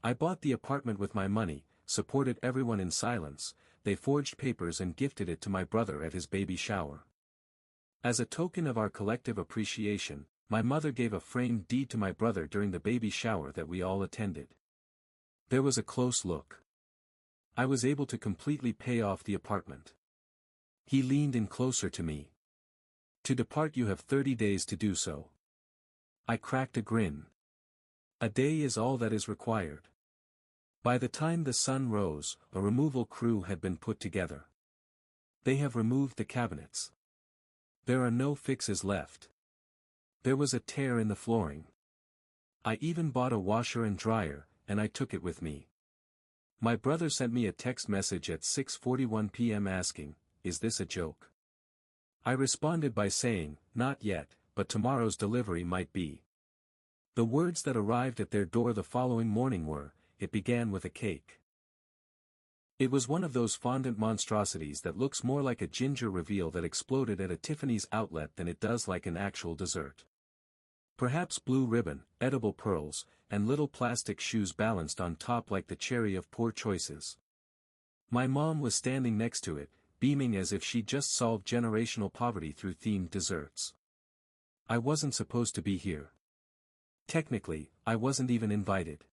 I bought the apartment with my money, supported everyone in silence, they forged papers and gifted it to my brother at his baby shower. As a token of our collective appreciation, my mother gave a framed deed to my brother during the baby shower that we all attended. There was a close look. I was able to completely pay off the apartment. He leaned in closer to me. To depart you have 30 days to do so. I cracked a grin. A day is all that is required. By the time the sun rose, a removal crew had been put together. They have removed the cabinets. There are no fixes left. There was a tear in the flooring. I even bought a washer and dryer, and I took it with me. My brother sent me a text message at 6:41 p.m. asking, "Is this a joke?" I responded by saying, "Not yet, but tomorrow's delivery might be." The words that arrived at their door the following morning were, "It began with a cake." It was one of those fondant monstrosities that looks more like a ginger reveal that exploded at a Tiffany's outlet than it does like an actual dessert. Perhaps blue ribbon, edible pearls, and little plastic shoes balanced on top like the cherry of poor choices. My mom was standing next to it, beaming as if she'd just solved generational poverty through themed desserts. I wasn't supposed to be here. Technically, I wasn't even invited.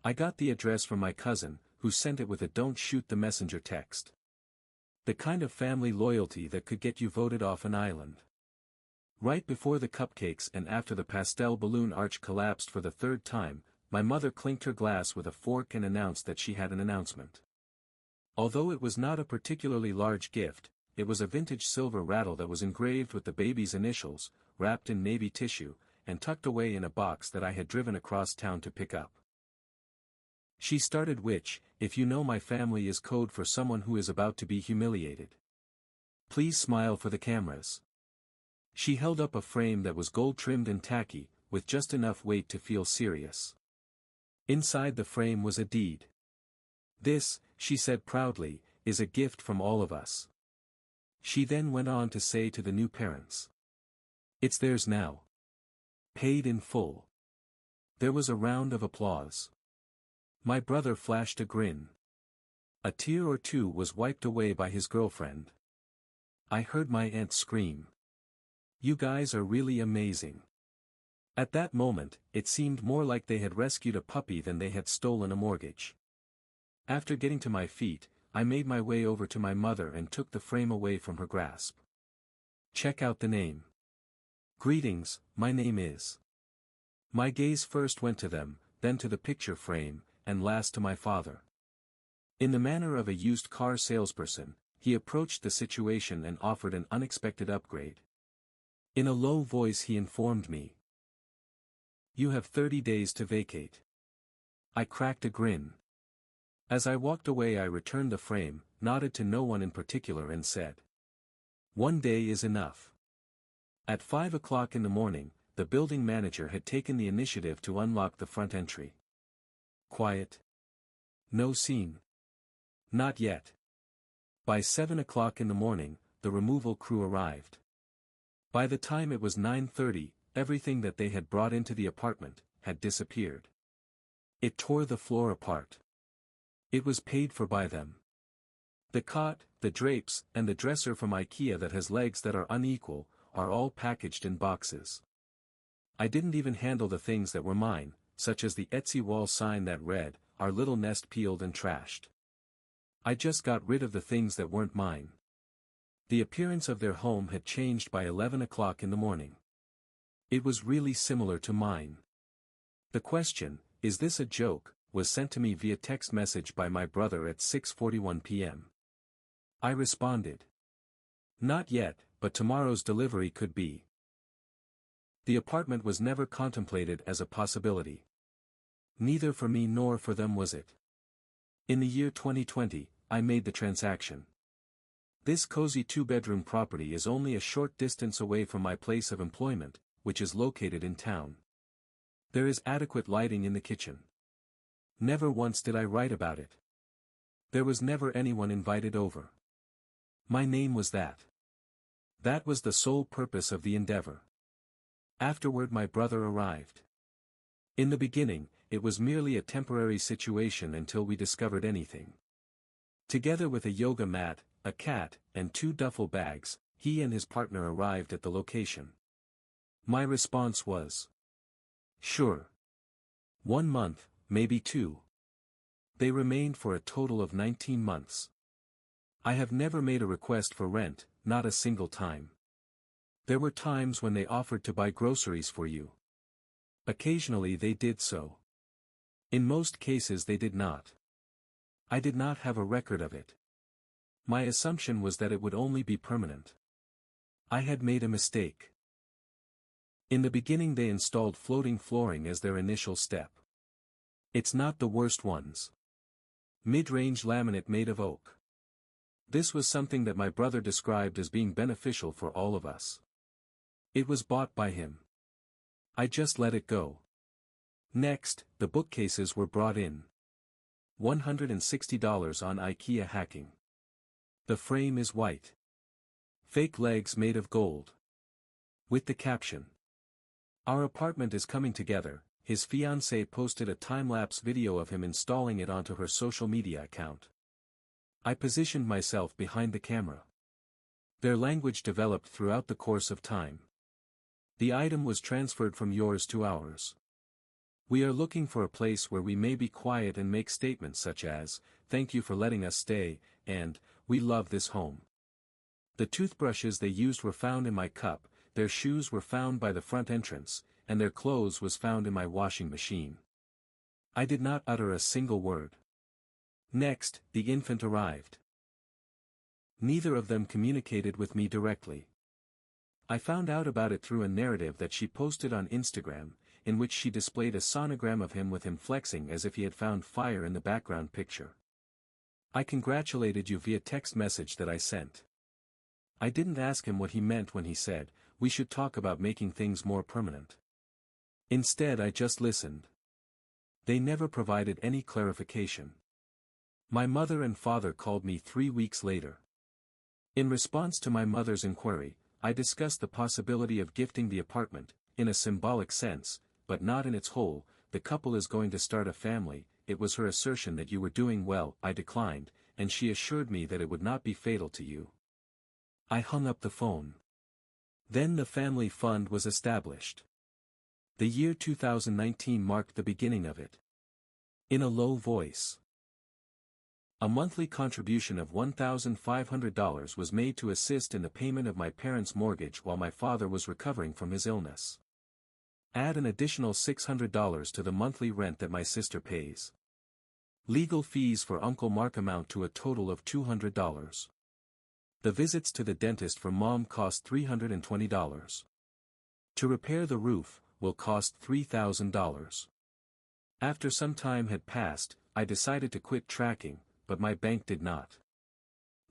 I got the address from my cousin, who sent it with a "don't shoot the messenger" text. The kind of family loyalty that could get you voted off an island. Right before the cupcakes and after the pastel balloon arch collapsed for the third time, my mother clinked her glass with a fork and announced that she had an announcement. Although it was not a particularly large gift, it was a vintage silver rattle that was engraved with the baby's initials, wrapped in navy tissue, and tucked away in a box that I had driven across town to pick up. She started, "Which, if you know my family, is code for someone who is about to be humiliated. Please smile for the cameras." She held up a frame that was gold-trimmed and tacky, with just enough weight to feel serious. Inside the frame was a deed. "This," she said proudly, "is a gift from all of us." She then went on to say to the new parents, "It's theirs now. Paid in full." There was a round of applause. My brother flashed a grin. A tear or two was wiped away by his girlfriend. I heard my aunt scream, "You guys are really amazing." At that moment, it seemed more like they had rescued a puppy than they had stolen a mortgage. After getting to my feet, I made my way over to my mother and took the frame away from her grasp. "Check out the name." "Greetings, my name is." My gaze first went to them, then to the picture frame, and last to my father. In the manner of a used car salesperson, he approached the situation and offered an unexpected upgrade. In a low voice he informed me, "You have 30 days to vacate." I cracked a grin. As I walked away I returned the frame, nodded to no one in particular and said, "One day is enough." At 5 o'clock in the morning, the building manager had taken the initiative to unlock the front entry. Quiet. No scene. Not yet. By 7 o'clock in the morning, the removal crew arrived. By the time it was 9:30, everything that they had brought into the apartment had disappeared. It tore the floor apart. It was paid for by them. The cot, the drapes, and the dresser from IKEA that has legs that are unequal, are all packaged in boxes. I didn't even handle the things that were mine, such as the Etsy wall sign that read, "Our little nest peeled and trashed." I just got rid of the things that weren't mine. The appearance of their home had changed by 11 o'clock in the morning. It was really similar to mine. The question, "Is this a joke?" was sent to me via text message by my brother at 6:41 p.m. I responded, "Not yet, but tomorrow's delivery could be." The apartment was never contemplated as a possibility. Neither for me nor for them was it. In the year 2020, I made the transaction. This cozy two-bedroom property is only a short distance away from my place of employment, which is located in town. There is adequate lighting in the kitchen. Never once did I write about it. There was never anyone invited over. My name was that. That was the sole purpose of the endeavor. Afterward my brother arrived. In the beginning, it was merely a temporary situation until we discovered anything. Together with a yoga mat, a cat, and 2 duffel bags, he and his partner arrived at the location. My response was, "Sure. 1 month, maybe 2. They remained for a total of 19 months. I have never made a request for rent, not a single time. There were times when they offered to buy groceries for you. Occasionally they did so. In most cases they did not. I did not have a record of it. My assumption was that it would only be permanent. I had made a mistake. In the beginning they installed floating flooring as their initial step. It's not the worst ones. Mid-range laminate made of oak. This was something that my brother described as being beneficial for all of us. It was bought by him. I just let it go. Next, the bookcases were brought in. $160 on IKEA hacking. The frame is white. Fake legs made of gold. With the caption, "Our apartment is coming together." His fiancée posted a time-lapse video of him installing it onto her social media account. I positioned myself behind the camera. Their language developed throughout the course of time. The item was transferred from yours to ours. We are looking for a place where we may be quiet and make statements such as, "Thank you for letting us stay," and, "We love this home." The toothbrushes they used were found in my cup, their shoes were found by the front entrance, and their clothes was found in my washing machine. I did not utter a single word. Next, the infant arrived. Neither of them communicated with me directly. I found out about it through a narrative that she posted on Instagram, in which she displayed a sonogram of him with him flexing as if he had found fire in the background picture. I congratulated you via text message that I sent. I didn't ask him what he meant when he said, "We should talk about making things more permanent." Instead I just listened. They never provided any clarification. My mother and father called me 3 weeks later. In response to my mother's inquiry, I discussed the possibility of gifting the apartment, in a symbolic sense, but not in its whole. "The couple is going to start a family." It was her assertion that you were doing well. I declined, and she assured me that it would not be fatal to you. I hung up the phone. Then the family fund was established. The year 2019 marked the beginning of it. In a low voice, a monthly contribution of $1,500 was made to assist in the payment of my parents' mortgage while my father was recovering from his illness. Add an additional $600 to the monthly rent that my sister pays. Legal fees for Uncle Mark amount to a total of $200. The visits to the dentist for Mom cost $320. To repair the roof will cost $3,000. After some time had passed, I decided to quit tracking, but my bank did not.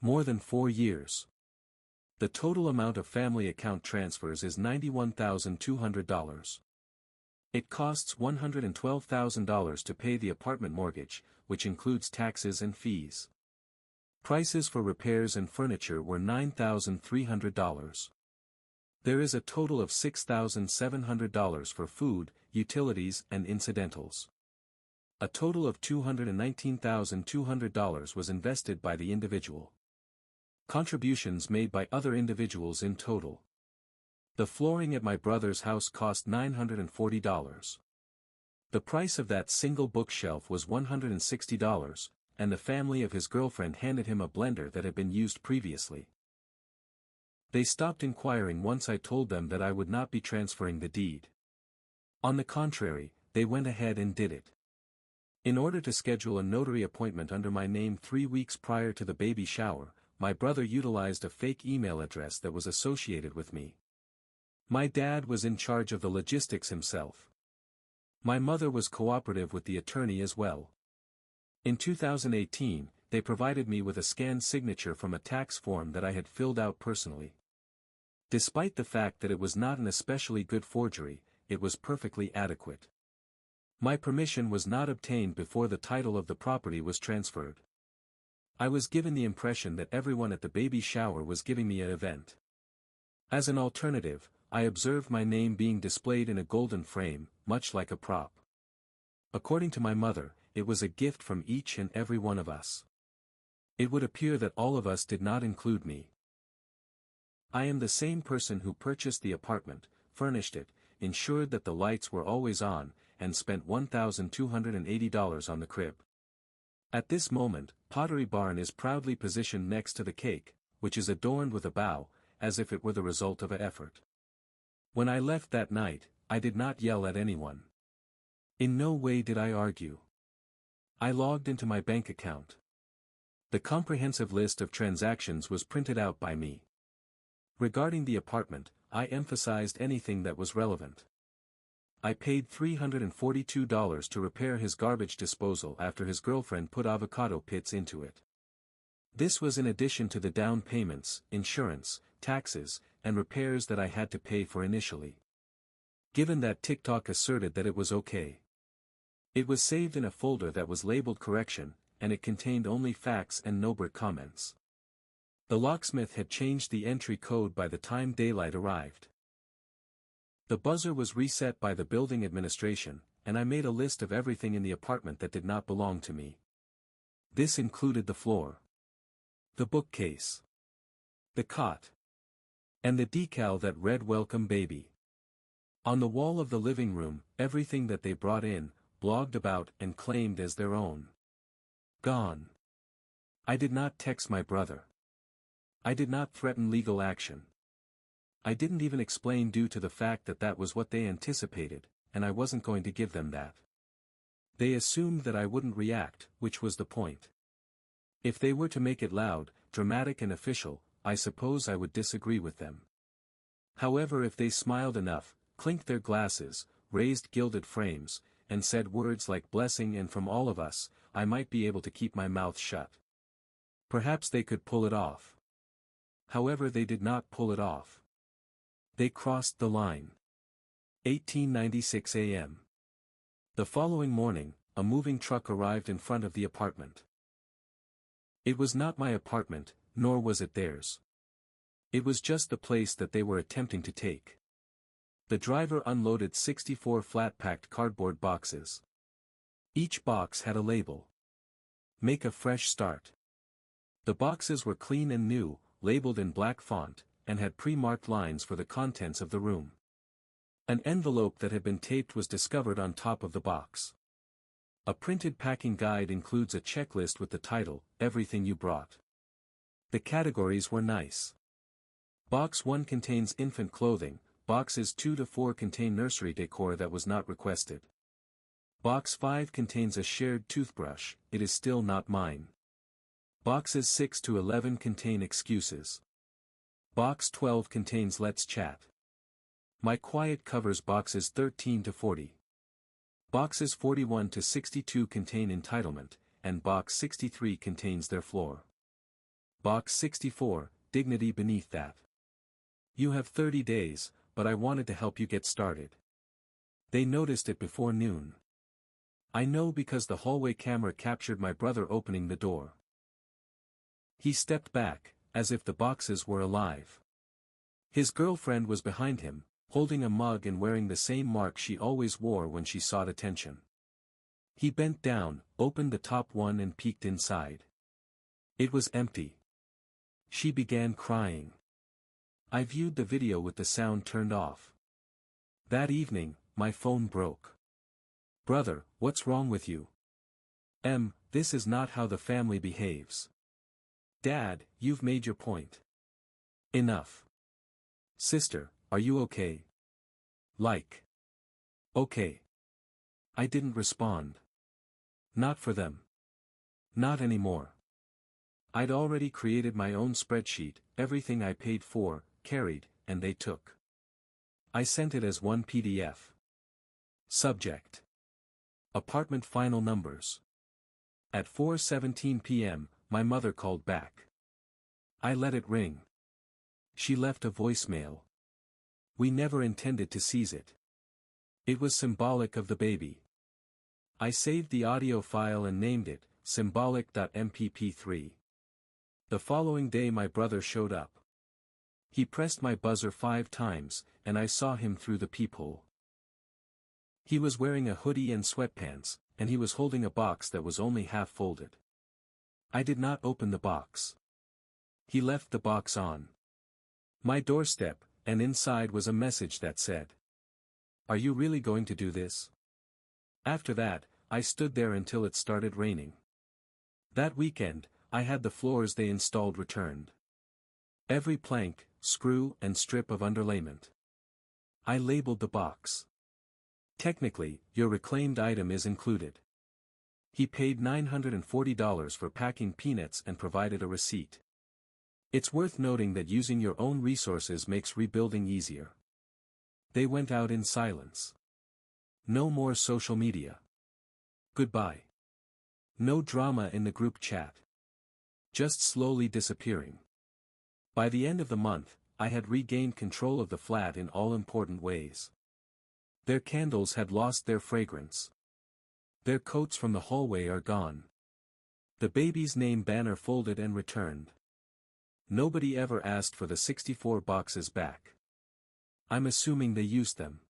More than 4 years. The total amount of family account transfers is $91,200. It costs $112,000 to pay the apartment mortgage, which includes taxes and fees. Prices for repairs and furniture were $9,300. There is a total of $6,700 for food, utilities and incidentals. A total of $219,200 was invested by the individual. Contributions made by other individuals in total. The flooring at my brother's house cost $940. The price of that single bookshelf was $160, and the family of his girlfriend handed him a blender that had been used previously. They stopped inquiring once I told them that I would not be transferring the deed. On the contrary, they went ahead and did it. In order to schedule a notary appointment under my name 3 weeks prior to the baby shower, my brother utilized a fake email address that was associated with me. My dad was in charge of the logistics himself. My mother was cooperative with the attorney as well. In 2018, they provided me with a scanned signature from a tax form that I had filled out personally. Despite the fact that it was not an especially good forgery, it was perfectly adequate. My permission was not obtained before the title of the property was transferred. I was given the impression that everyone at the baby shower was giving me an event. As an alternative, I observed my name being displayed in a golden frame, much like a prop. According to my mother, it was a gift from each and every one of us. It would appear that all of us did not include me. I am the same person who purchased the apartment, furnished it, ensured that the lights were always on, and spent $1,280 on the crib. At this moment, Pottery Barn is proudly positioned next to the cake, which is adorned with a bow, as if it were the result of an effort. When I left that night, I did not yell at anyone. In no way did I argue. I logged into my bank account. The comprehensive list of transactions was printed out by me. Regarding the apartment, I emphasized anything that was relevant. I paid $342 to repair his garbage disposal after his girlfriend put avocado pits into it. This was in addition to the down payments, insurance, taxes, and repairs that I had to pay for initially. Given that TikTok asserted that it was okay. It was saved in a folder that was labeled correction, and it contained only facts and no comments. The locksmith had changed the entry code by the time daylight arrived. The buzzer was reset by the building administration, and I made a list of everything in the apartment that did not belong to me. This included the floor, the bookcase, the cot, and the decal that read "Welcome Baby." On the wall of the living room, everything that they brought in, blogged about and claimed as their own. Gone. I did not text my brother. I did not threaten legal action. I didn't even explain due to the fact that that was what they anticipated, and I wasn't going to give them that. They assumed that I wouldn't react, which was the point. If they were to make it loud, dramatic and official, I suppose I would disagree with them. However, if they smiled enough, clinked their glasses, raised gilded frames, and said words like blessing and from all of us, I might be able to keep my mouth shut. Perhaps they could pull it off. However, they did not pull it off. They crossed the line. 1896 a.m. The following morning, a moving truck arrived in front of the apartment. It was not my apartment, nor was it theirs. It was just the place that they were attempting to take. The driver unloaded 64 flat-packed cardboard boxes. Each box had a label. Make a fresh start. The boxes were clean and new, labeled in black font, and had pre-marked lines for the contents of the room. An envelope that had been taped was discovered on top of the box. A printed packing guide includes a checklist with the title, Everything You Brought. The categories were nice. Box 1 contains infant clothing, boxes 2 to 4 contain nursery decor that was not requested. Box 5 contains a shared toothbrush, it is still not mine. Boxes 6 to 11 contain excuses. Box 12 contains let's chat. My quiet covers boxes 13 to 40. Boxes 41 to 62 contain entitlement, and box 63 contains their floor. Box 64, dignity beneath that. You have 30 days, but I wanted to help you get started. They noticed it before noon. I know because the hallway camera captured my brother opening the door. He stepped back, as if the boxes were alive. His girlfriend was behind him, holding a mug and wearing the same mark she always wore when she sought attention. He bent down, opened the top one and peeked inside. It was empty. She began crying. I viewed the video with the sound turned off. That evening, my phone broke. Brother, what's wrong with you? This is not how the family behaves. Dad, you've made your point. Enough. Sister, are you okay? Like. Okay. I didn't respond. Not for them. Not anymore. I'd already created my own spreadsheet, everything I paid for, carried, and they took. I sent it as one PDF. Subject. Apartment final numbers. At 4:17 p.m., my mother called back. I let it ring. She left a voicemail. We never intended to seize it. It was symbolic of the baby. I saved the audio file and named it, symbolic.mpp3. The following day my brother showed up. He pressed my buzzer 5 times, and I saw him through the peephole. He was wearing a hoodie and sweatpants, and he was holding a box that was only half folded. I did not open the box. He left the box on my doorstep, and inside was a message that said, "Are you really going to do this?" After that, I stood there until it started raining. That weekend, I had the floors they installed returned. Every plank, screw, and strip of underlayment. I labeled the box. Technically, your reclaimed item is included. He paid $940 for packing peanuts and provided a receipt. It's worth noting that using your own resources makes rebuilding easier. They went out in silence. No more social media. Goodbye. No drama in the group chat. Just slowly disappearing. By the end of the month, I had regained control of the flat in all important ways. Their candles had lost their fragrance. Their coats from the hallway are gone. The baby's name banner folded and returned. Nobody ever asked for the 64 boxes back. I'm assuming they used them.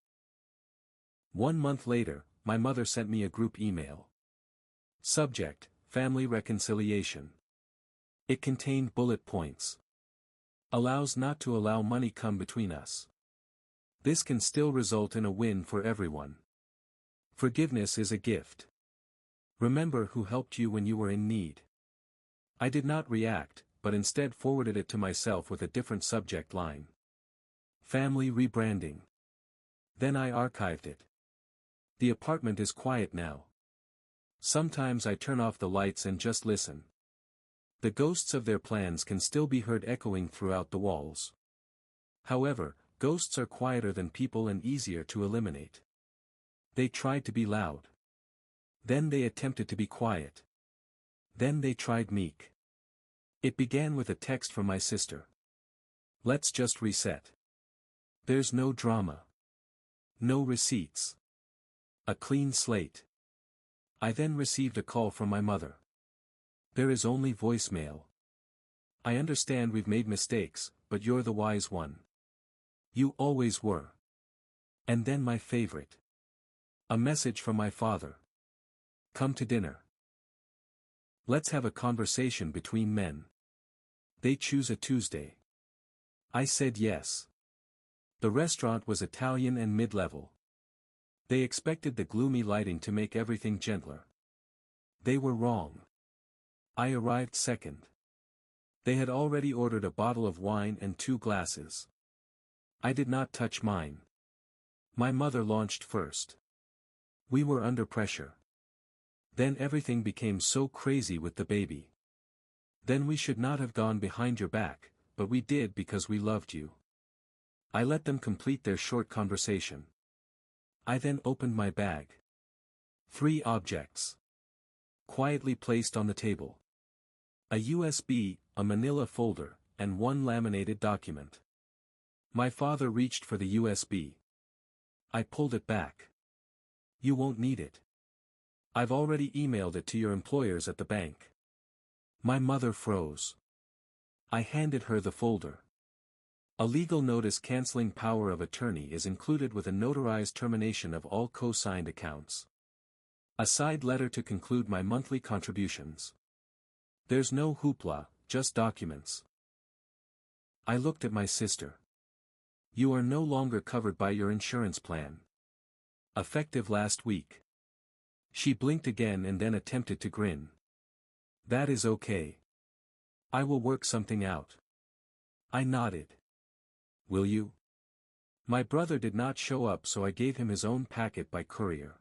1 month later, my mother sent me a group email. Subject: Family Reconciliation. It contained bullet points. Allows not to allow money come between us. This can still result in a win for everyone. Forgiveness is a gift. Remember who helped you when you were in need. I did not react, but instead forwarded it to myself with a different subject line. Family rebranding. Then I archived it. The apartment is quiet now. Sometimes I turn off the lights and just listen. The ghosts of their plans can still be heard echoing throughout the walls. However, ghosts are quieter than people and easier to eliminate. They tried to be loud. Then they attempted to be quiet. Then they tried meek. It began with a text from my sister. Let's just reset. There's no drama. No receipts. A clean slate. I then received a call from my mother. There is only voicemail. I understand we've made mistakes, but you're the wise one. You always were. And then my favorite. A message from my father. Come to dinner. Let's have a conversation between men. They choose a Tuesday. I said yes. The restaurant was Italian and mid-level. They expected the gloomy lighting to make everything gentler. They were wrong. I arrived second. They had already ordered a bottle of wine and 2 glasses. I did not touch mine. My mother launched first. We were under pressure. Then everything became so crazy with the baby. Then we should not have gone behind your back, but we did because we loved you. I let them complete their short conversation. I then opened my bag. 3 objects. Quietly placed on the table. A USB, a manila folder, and 1 laminated document. My father reached for the USB. I pulled it back. You won't need it. I've already emailed it to your employers at the bank. My mother froze. I handed her the folder. A legal notice canceling power of attorney is included with a notarized termination of all co-signed accounts. A side letter to conclude my monthly contributions. There's no hoopla, just documents. I looked at my sister. You are no longer covered by your insurance plan. Effective last week. She blinked again and then attempted to grin. That is okay. I will work something out. I nodded. Will you? My brother did not show up, so I gave him his own packet by courier.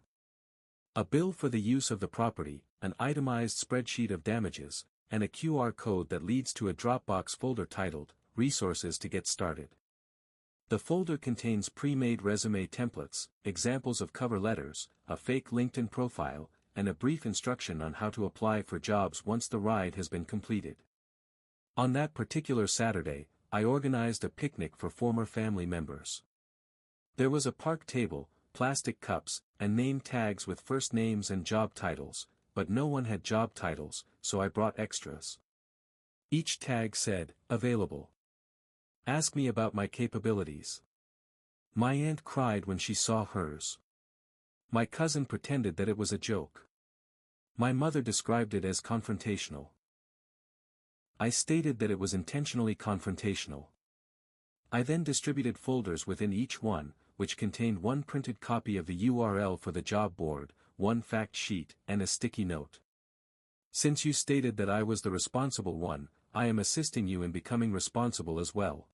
A bill for the use of the property, an itemized spreadsheet of damages, and a QR code that leads to a Dropbox folder titled, Resources to Get Started. The folder contains pre-made resume templates, examples of cover letters, a fake LinkedIn profile, and a brief instruction on how to apply for jobs once the ride has been completed. On that particular Saturday, I organized a picnic for former family members. There was a park table, plastic cups, and name tags with first names and job titles, but no one had job titles, so I brought extras. Each tag said, available. Ask me about my capabilities. My aunt cried when she saw hers. My cousin pretended that it was a joke. My mother described it as confrontational. I stated that it was intentionally confrontational. I then distributed folders within each one, which contained one printed copy of the URL for the job board, one fact sheet, and a sticky note. Since you stated that I was the responsible one, I am assisting you in becoming responsible as well.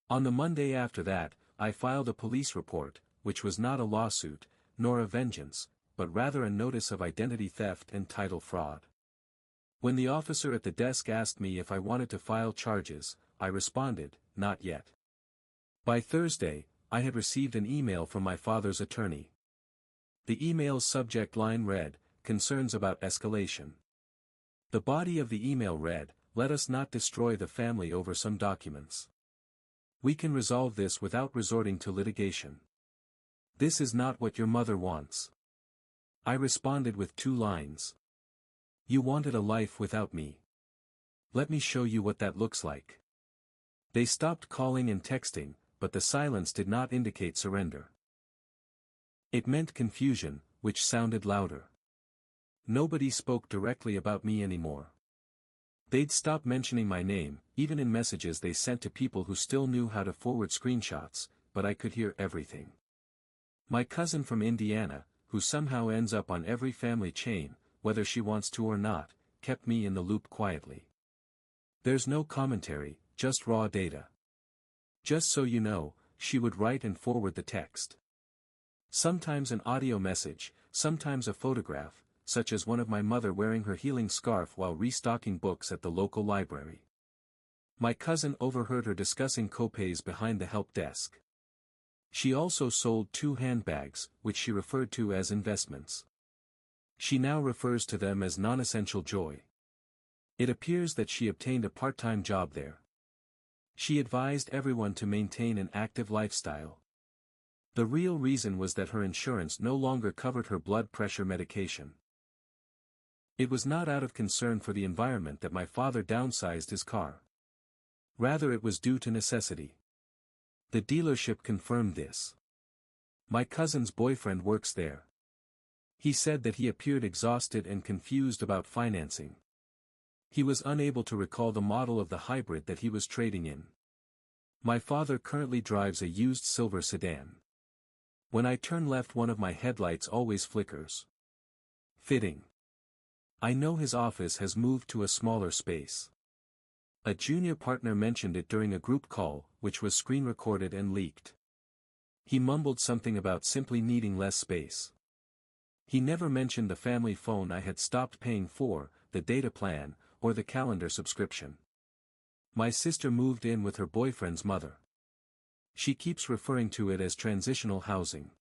On the Monday after that, I filed a police report, which was not a lawsuit, nor a vengeance, but rather a notice of identity theft and title fraud. When the officer at the desk asked me if I wanted to file charges, I responded, not yet. By Thursday, I had received an email from my father's attorney. The email's subject line read, "Concerns about escalation." The body of the email read, "Let us not destroy the family over some documents. We can resolve this without resorting to litigation. This is not what your mother wants." I responded with 2 lines. "You wanted a life without me. Let me show you what that looks like." They stopped calling and texting, but the silence did not indicate surrender. It meant confusion, which sounded louder. Nobody spoke directly about me anymore. They'd stop mentioning my name, even in messages they sent to people who still knew how to forward screenshots, but I could hear everything. My cousin from Indiana, who somehow ends up on every family chain, whether she wants to or not, kept me in the loop quietly. There's no commentary, just raw data. "Just so you know," she would write and forward the text. Sometimes an audio message, sometimes a photograph, such as one of my mother wearing her healing scarf while restocking books at the local library. My cousin overheard her discussing copays behind the help desk. She also sold 2 handbags, which she referred to as investments. She now refers to them as non-essential joy. It appears that she obtained a part-time job there. She advised everyone to maintain an active lifestyle. The real reason was that her insurance no longer covered her blood pressure medication. It was not out of concern for the environment that my father downsized his car. Rather, it was due to necessity. The dealership confirmed this. My cousin's boyfriend works there. He said that he appeared exhausted and confused about financing. He was unable to recall the model of the hybrid that he was trading in. My father currently drives a used silver sedan. When I turn left, one of my headlights always flickers. Fitting. I know his office has moved to a smaller space. A junior partner mentioned it during a group call, which was screen recorded and leaked. He mumbled something about simply needing less space. He never mentioned the family phone I had stopped paying for, the data plan, or the calendar subscription. My sister moved in with her boyfriend's mother. She keeps referring to it as transitional housing.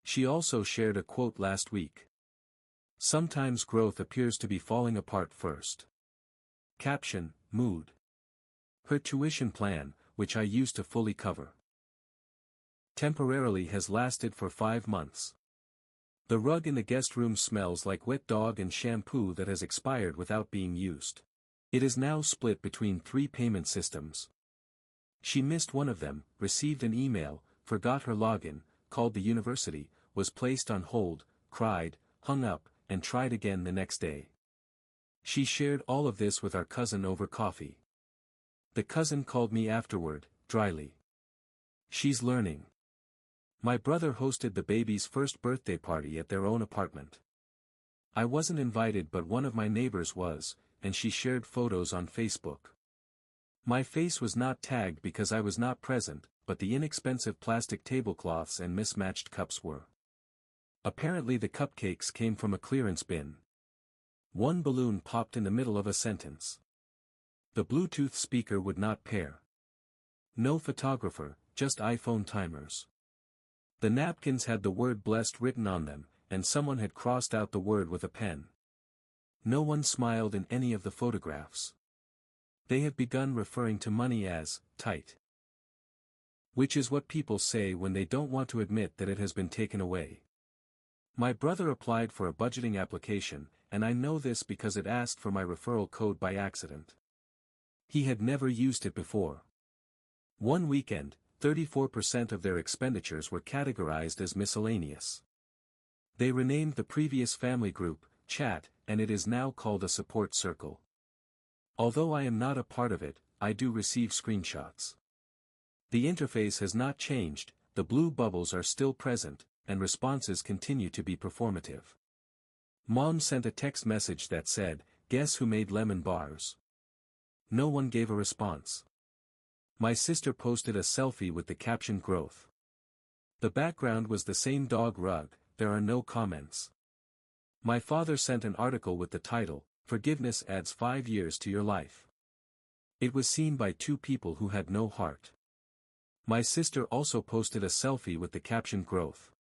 She also shared a quote last week. "Sometimes growth appears to be falling apart first." Caption, mood. Her tuition plan, which I used to fully cover, temporarily has lasted for 5 months. The rug in the guest room smells like wet dog and shampoo that has expired without being used. It is now split between 3 payment systems. She missed one of them, received an email, forgot her login, called the university, was placed on hold, cried, hung up, and tried again the next day. She shared all of this with our cousin over coffee. The cousin called me afterward, dryly. "She's learning." My brother hosted the baby's first birthday party at their own apartment. I wasn't invited, but one of my neighbors was, and she shared photos on Facebook. My face was not tagged because I was not present, but the inexpensive plastic tablecloths and mismatched cups were. Apparently the cupcakes came from a clearance bin. One balloon popped in the middle of a sentence. The Bluetooth speaker would not pair. No photographer, just iPhone timers. The napkins had the word blessed written on them, and someone had crossed out the word with a pen. No one smiled in any of the photographs. They have begun referring to money as tight. Which is what people say when they don't want to admit that it has been taken away. My brother applied for a budgeting application, and I know this because it asked for my referral code by accident. He had never used it before. One weekend, 34% of their expenditures were categorized as miscellaneous. They renamed the previous family group, Chat, and it is now called a support circle. Although I am not a part of it, I do receive screenshots. The interface has not changed, the blue bubbles are still present, and responses continue to be performative. Mom sent a text message that said, "Guess who made lemon bars?" No one gave a response. My sister posted a selfie with the caption "Growth." The background was the same dog rug, there are no comments. My father sent an article with the title, "Forgiveness adds 5 years to your life." It was seen by 2 people who had no heart. My sister also posted a selfie with the caption "Growth."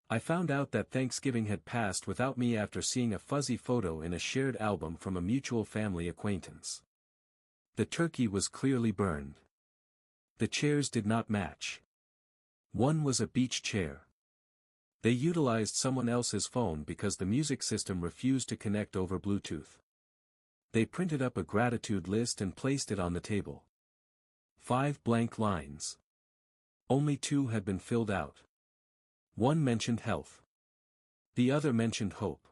I found out that Thanksgiving had passed without me after seeing a fuzzy photo in a shared album from a mutual family acquaintance. The turkey was clearly burned. The chairs did not match. One was a beach chair. They utilized someone else's phone because the music system refused to connect over Bluetooth. They printed up a gratitude list and placed it on the table. 5 blank lines. Only 2 had been filled out. One mentioned health. The other mentioned hope.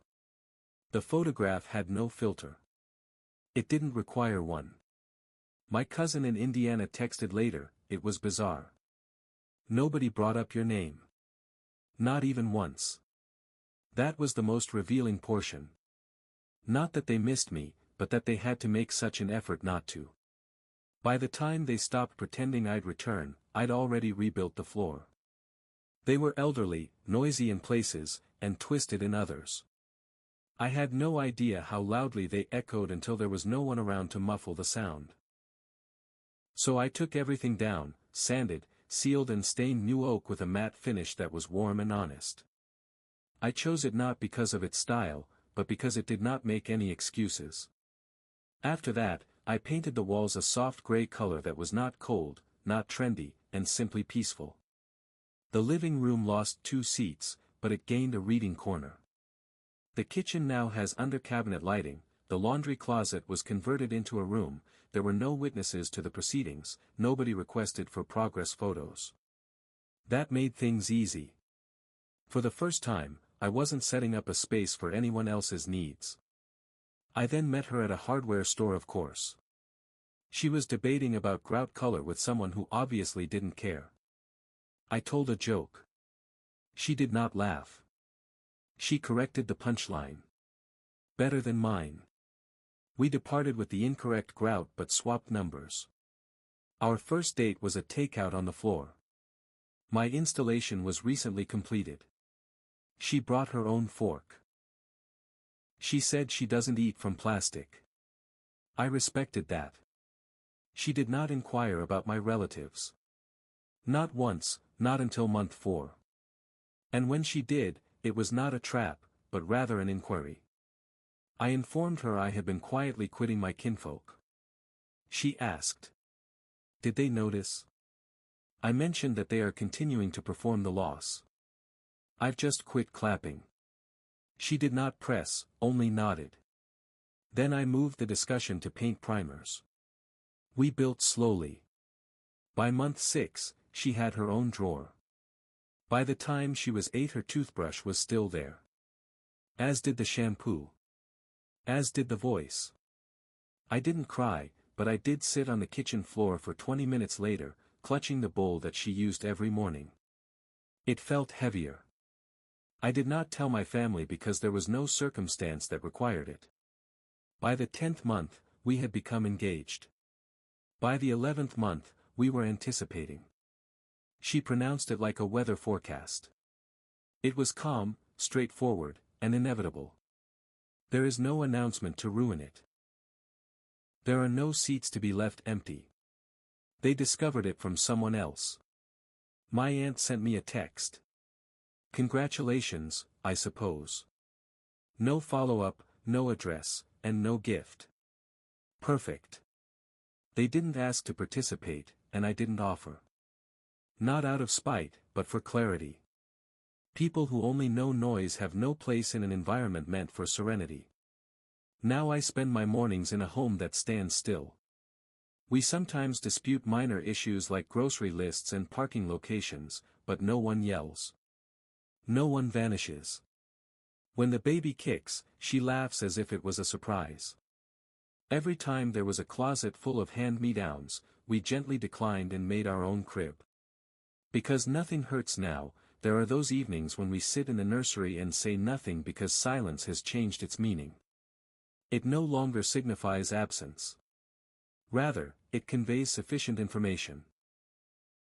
The photograph had no filter. It didn't require one. My cousin in Indiana texted later, "It was bizarre. Nobody brought up your name. Not even once." That was the most revealing portion. Not that they missed me, but that they had to make such an effort not to. By the time they stopped pretending I'd return, I'd already rebuilt the floor. They were elderly, noisy in places, and twisted in others. I had no idea how loudly they echoed until there was no one around to muffle the sound. So I took everything down, sanded, sealed and stained new oak with a matte finish that was warm and honest. I chose it not because of its style, but because it did not make any excuses. After that, I painted the walls a soft gray color that was not cold, not trendy, and simply peaceful. The living room lost 2 seats, but it gained a reading corner. The kitchen now has under-cabinet lighting, the laundry closet was converted into a room, there were no witnesses to the proceedings, nobody requested for progress photos. That made things easy. For the first time, I wasn't setting up a space for anyone else's needs. I then met her at a hardware store, of course. She was debating about grout color with someone who obviously didn't care. I told a joke. She did not laugh. She corrected the punchline. Better than mine. We departed with the incorrect grout but swapped numbers. Our first date was a takeout on the floor. My installation was recently completed. She brought her own fork. She said she doesn't eat from plastic. I respected that. She did not inquire about my relatives. Not once, not until month 4. And when she did, it was not a trap, but rather an inquiry. I informed her I had been quietly quitting my kinfolk. She asked, "Did they notice?" I mentioned that they are continuing to perform the loss. "I've just quit clapping." She did not press, only nodded. Then I moved the discussion to paint primers. We built slowly. By month 6, she had her own drawer. By the time she was 8, her toothbrush was still there. As did the shampoo. As did the voice. I didn't cry, but I did sit on the kitchen floor for 20 minutes later, clutching the bowl that she used every morning. It felt heavier. I did not tell my family because there was no circumstance that required it. By the 10th month, we had become engaged. By the 11th month, we were anticipating. She pronounced it like a weather forecast. It was calm, straightforward, and inevitable. There is no announcement to ruin it. There are no seats to be left empty. They discovered it from someone else. My aunt sent me a text. Congratulations, I suppose. No follow-up, no address, and no gift. Perfect. They didn't ask to participate, and I didn't offer. Not out of spite, but for clarity. People who only know noise have no place in an environment meant for serenity. Now I spend my mornings in a home that stands still. We sometimes dispute minor issues like grocery lists and parking locations, but no one yells. No one vanishes. When the baby kicks, she laughs as if it was a surprise. Every time there was a closet full of hand-me-downs, we gently declined and made our own crib. Because nothing hurts now, there are those evenings when we sit in the nursery and say nothing because silence has changed its meaning. It no longer signifies absence. Rather, it conveys sufficient information.